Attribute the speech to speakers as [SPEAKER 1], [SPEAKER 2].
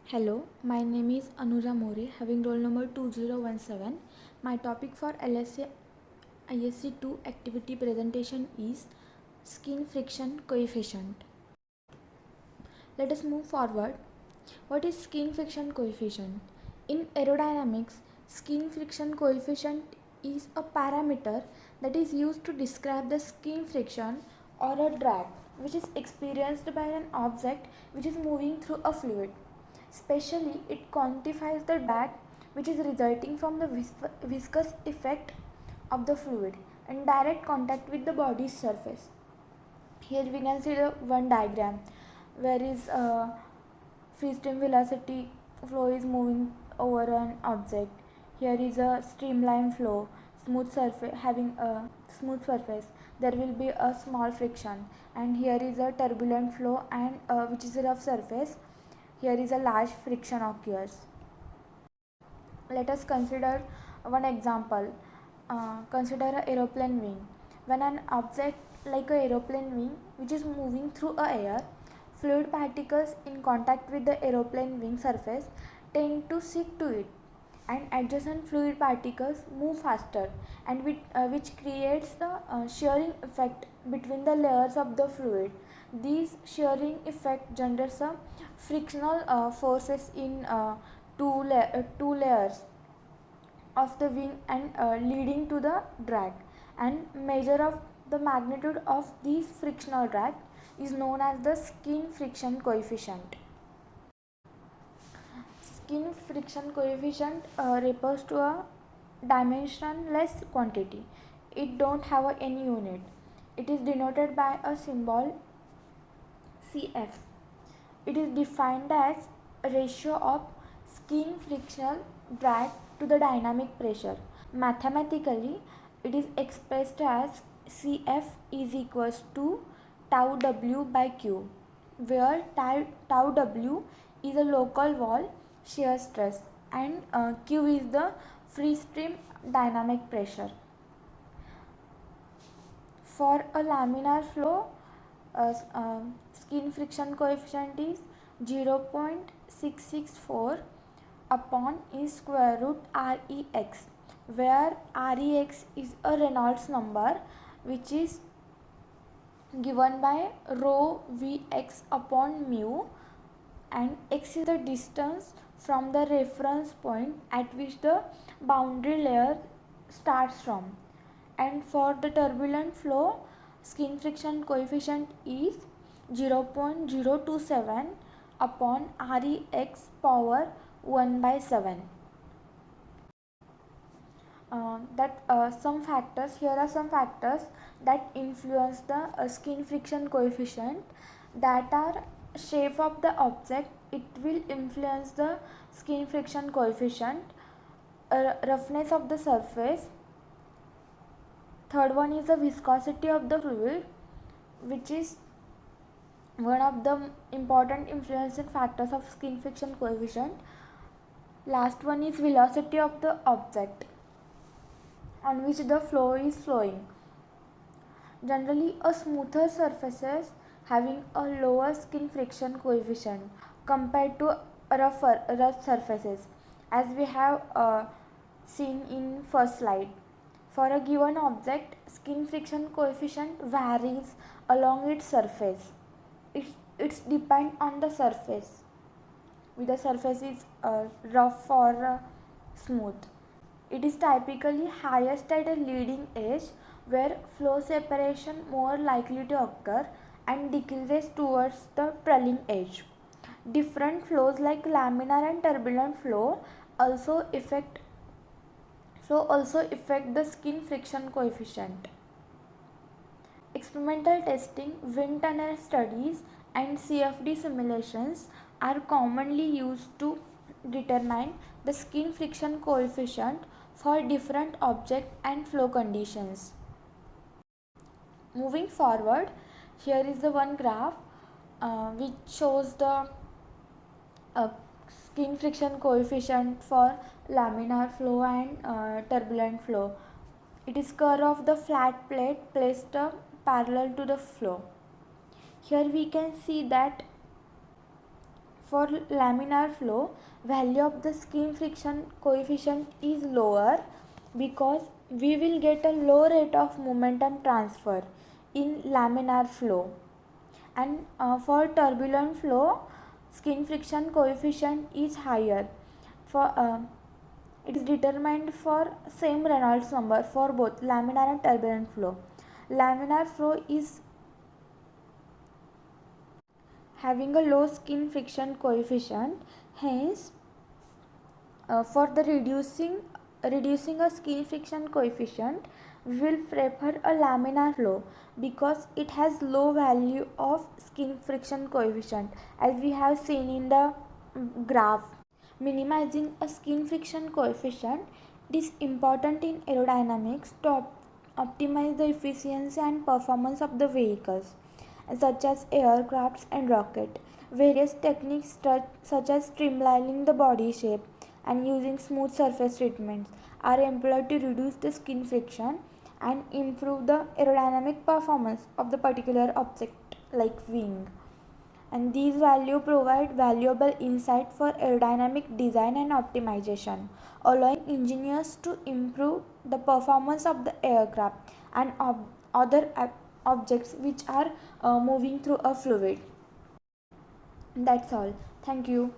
[SPEAKER 1] Hello, my name is Anuja More, having roll number 2017. My topic for LSA ISC 2 activity presentation is skin friction coefficient. Let us move forward. What is skin friction coefficient? In aerodynamics, skin friction coefficient is a parameter that is used to describe the skin friction or a drag which is experienced by an object which is moving through a fluid. Specially, it quantifies the drag which is resulting from the viscous effect of the fluid and direct contact with the body's surface. Here we can see the one diagram where is free stream velocity flow is moving over an object. Here is a streamline flow, smooth surface having a smooth surface. There will be a small friction, and here is a turbulent flow and which is a rough surface. Here is a large friction occurs. Let us consider one example. Consider an aeroplane wing. When an object like an aeroplane wing which is moving through a air, fluid particles in contact with the aeroplane wing surface tend to stick to it, and adjacent fluid particles move faster, and which creates the shearing effect between the layers of the fluid. These shearing effect generates a frictional forces in two layers of the wing and leading to the drag, and measure of the magnitude of these frictional drag is known as the skin friction coefficient. Skin friction coefficient refers to a dimensionless quantity. It don't have any unit. It is denoted by a symbol CF. It is defined as a ratio of skin frictional drag to the dynamic pressure. Mathematically, it is expressed as Cf is equals to tau W by Q, where tau W is a local wall shear stress and Q is the free stream dynamic pressure. For a laminar flow, skin friction coefficient is 0.664 upon e square root Rex, where Rex is a Reynolds number which is given by rho Vx upon mu, and x is the distance from the reference point at which the boundary layer starts from. And for the turbulent flow, skin friction coefficient is 0.027 upon Rex power 1 by 7. Some factors, here are some factors that influence the skin friction coefficient, that are shape of the object, it will influence the skin friction coefficient, roughness of the surface. Third one is the viscosity of the fluid, which is one of the important influencing factors of skin friction coefficient. Last one is velocity of the object on which the flow is flowing. Generally, a smoother surfaces having a lower skin friction coefficient compared to rough surfaces, as we have seen in first slide. For a given object, skin friction coefficient varies along its surface. It's depend on the surface, whether the surface is rough or smooth. It is typically highest at a leading edge, where flow separation more likely to occur and decreases towards the trailing edge. Different flows like laminar and turbulent flow also affect the skin friction coefficient. Experimental testing, wind tunnel studies, and CFD simulations are commonly used to determine the skin friction coefficient for different object and flow conditions. Moving forward, here is the one graph which shows the skin friction coefficient for laminar flow and turbulent flow. It is curve of the flat plate placed parallel to the flow. Here we can see that For laminar flow, value of the skin friction coefficient is lower because we will get a low rate of momentum transfer in laminar flow. And for turbulent flow, skin friction coefficient is higher. For it is determined for same Reynolds number for both laminar and turbulent flow. Laminar flow is having a low skin friction coefficient, hence for the reducing a skin friction coefficient, we will prefer a laminar flow because it has low value of skin friction coefficient, as we have seen in the graph. Minimizing a skin friction coefficient is important in aerodynamics to optimize the efficiency and performance of the vehicles, such as aircrafts and rocket. Various techniques such as streamlining the body shape and using smooth surface treatments are employed to reduce the skin friction and improve the aerodynamic performance of the particular object like wing. And these values provide valuable insight for aerodynamic design and optimization, allowing engineers to improve the performance of the aircraft and other objects which are moving through a fluid. That's all. Thank you.